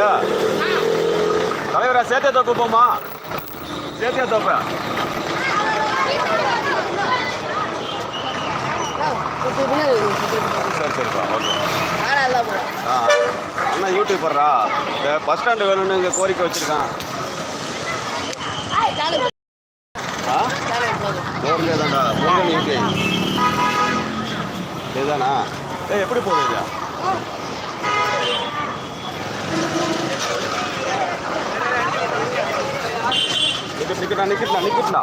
தலைவரா தலைவரா சேத்தியா தோப்பு போமா சேத்தியா தோப்பா சரி சரிப்பா ஓகே அண்ணா யூடியூபர்ரா இந்த பஸ் ஸ்டாண்டு வேணும்னு இங்கே கோரிக்கை வச்சுருக்கான் போர்லே தான்டா போர்லே யூகே இதுதானா எப்படி போகுது ஐயா நிக்கட்டா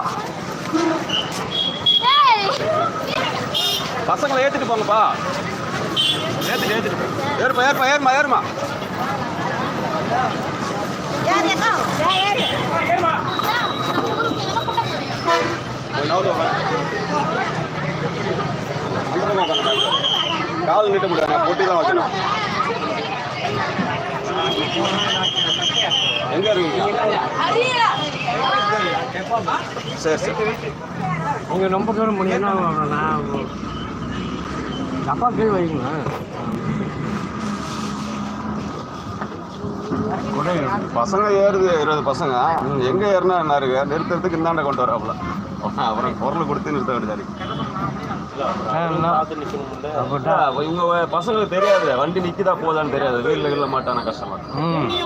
பசங்களை ஏற்றிட்டு போங்கப்பா ஏற்றிட்டு ஏறுமா கால் நீட்ட முடியாது நான் பொட்டி தான் வைக்கணும் எங்க இருக்கீங்க சரி சரி உங்க ரொம்ப தூரம் முடியும்னா நான் அப்பா கீழ் வைங்க பசங்க ஏறுது 20 பசங்க எங்க ஏறுனா என்ன இருக்கு நிறுத்துறதுக்கு இந்தாண்ட கொண்டு வராப்புல அப்புறம் பொருள் கொடுத்து நிறுத்த வேண்டியது இவங்க பசங்களுக்கு தெரியாது வண்டி நிற்கிதா போதான்னு தெரியாது வீட்டில் மாட்டான கஷ்டமா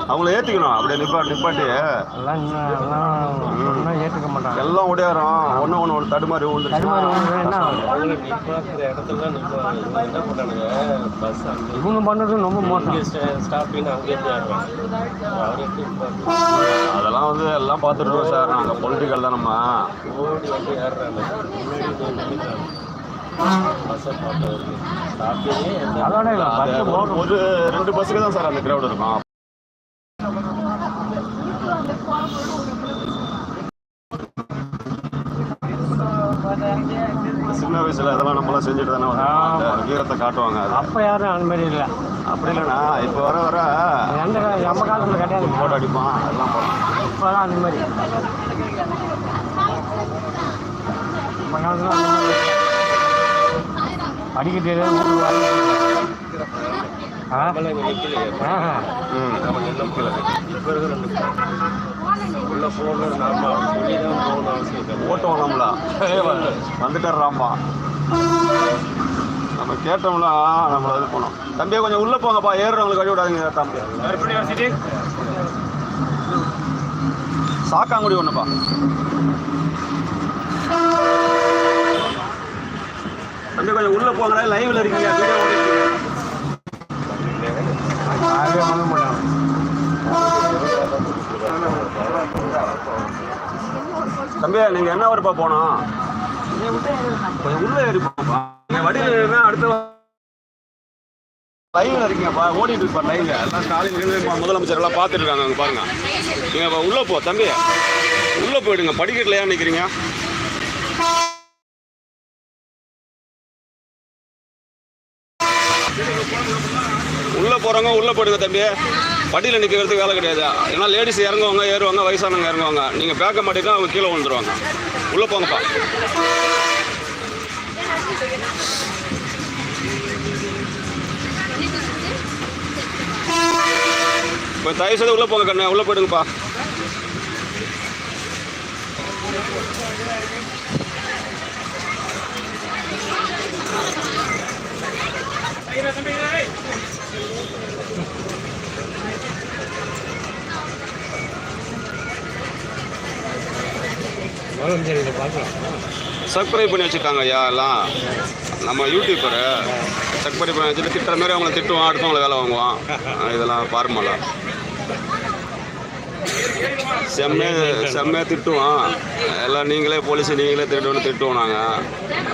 அவங்கள ஏற்றிக்கணும் அப்படியே நிப்பாட்டி ஏற்றுக்க மாட்டாங்க எல்லாம் ஓடியாரம் ஒன்று தடுமாறி இவங்க பண்ணுறது ரொம்ப மோசம் அதெல்லாம் வந்து எல்லாம் பார்த்துட்டு சார் நாங்கள் பொலிட்டிக்கல் தான் நம்ம ஒரு 2 பஸ்ஸுக்கு தான் சார் அந்த கிரௌட் இருக்கும் சின்ன வயசுல அதெல்லாம் நம்மளாம் செஞ்சுட்டு தானே வீரத்தை காட்டுவாங்க அப்போ யாரும் அந்த மாதிரி இல்லை அப்படி இல்லைண்ணா இப்போ வர நம்ம காலத்தில் கிடையாது போட்டோ அடிப்பான் அதெல்லாம் போகலாம் இப்போ தான் அந்த மாதிரி நம்ம காலத்தில் அந்த மாதிரி படிக்க ஓட்டம் நம்மளா வந்துட்டாராம்பா நம்ம கேட்டோம்னா நம்மள இது பண்ணோம் தம்பியை கொஞ்சம் உள்ள போங்கப்பா ஏறுறவங்களுக்கு கழி விடாதீங்க தம்பி சாக்காங்குடி ஒண்ணுப்பா தம்பி கொஞ்சம் உள்ள போங்கடா லைவ்ல இருக்கீங்க வீடியோ ஓடிட்டு தம்பி நீங்க என்ன வரப்பா போனோம் கொஞ்சம் உள்ள ஏறிப்பா நீங்க வடியில அடுத்த லைவ்ல இருக்கீங்கப்பா ஓடிட்டு இருப்பா லைவ்ல எல்லாம் ஸ்டாலின் முதலமைச்சர் எல்லாம் பார்த்துட்டு இருக்காங்க அங்க பாருங்க நீங்க உள்ள போ தம்பி உள்ள போயிடுங்க படிக்கட்டுல ஏன் நிக்கிறீங்க உள்ள போறவங்க உள்ள போயிடுங்க தம்பி படியில் நிற்கிறதுக்கு வேலை கிடையாது ஏன்னா லேடிஸ் இறங்குவாங்க ஏறுவாங்க வயசானவங்க இறங்குவாங்க நீங்கள் பேக்க மாட்டீங்கன்னா அவங்க கீழே விழுந்துருவாங்க உள்ளே போங்கப்பா இப்போ தயவு செய்து உள்ளே போங்க கண்ணு உள்ளே போயிடுங்கப்பா சப்ஸ்கிரைப் பண்ணி வச்சுருக்காங்க ஐயா எல்லாம் நம்ம யூடியூப்பரு சப்ஸ்கிரைப் பண்ணி வச்சுட்டு திட்டுற மாதிரி அவங்கள திட்டுவான் அடுத்தவங்களை வேலை வாங்குவான் இதெல்லாம் ஃபார்மலா செம்மையாக திட்டுவான் எல்லாம் நீங்களே போலீஸ் நீங்களே திட்டுவோம் நாங்கள்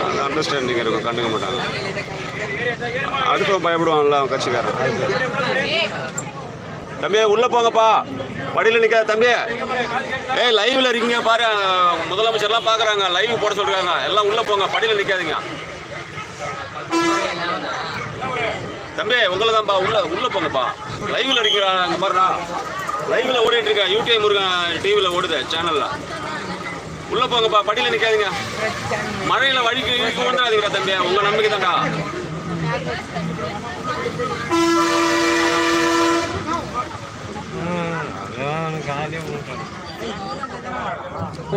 அந்த அண்டர்ஸ்டாண்டிங் இருக்கும் கண்டுக்க மாட்டாங்க அடுத்தவன் பயப்படுவான்ல அவன் கட்சிக்காரன் தம்பி உள்ள போங்கப்பா படியில் நிற்காத தம்பி லைவ்ல இருக்கீங்க பாரு முதலமைச்சர்லாம் பார்க்குறாங்க லைவ் போட சொல்றாங்க எல்லாம் உள்ள போங்க படியில் நிற்காதீங்க தம்பி உங்களை தான்ப்பா உள்ள போங்கப்பா லைவ்ல இருக்கிறாங்க பாருடா லைவ்ல ஓடிட்டு இருக்கேன் யூடியூப் முருகன் டிவியில் ஓடுது சேனல்ல உள்ள போங்கப்பா படியில் நிற்காதீங்க மழையில வழிக்கு வந்துடாதீங்களா தம்பி உங்க நம்பிக்கை தான்டா காலையே